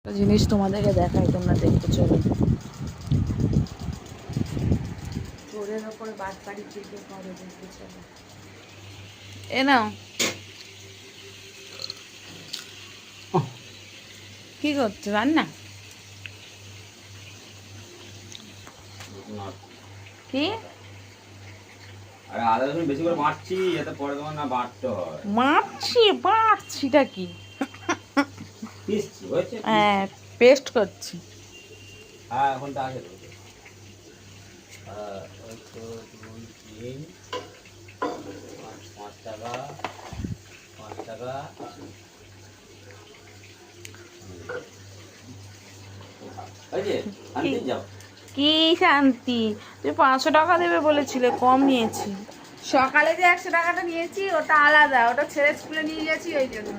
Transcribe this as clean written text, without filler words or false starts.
একটা জিনিস তোমাদেরকে দেখাই, তোমরা দেখতে চলো। চোরের ওপরে বাটপাড়ি কে কে করে দেখতে চলো। এ নাও, কি করছো? রান্না? কি আরে আদা রসুন বেশি করে বাটছি যাতে পরে তোমার না বাটতে হয়। বাটছিটা কি? পিসছি হয়েছে হ্যাঁ, পেস্ট করছি। হ্যাঁ এখনটা আছে তো। ওই তো 2 3 5 টাকা 5 টাকা এই যে আনতে যাও। কি শান্তি, তুই 500 টাকা দেবে বলেছিলে, কম নিয়েছি। সকালে যে 100 টাকাটা নিয়েছি ওটা আলাদা, ওটা ছেড়ে স্কুলে নিয়ে গেছি ওই জন্য।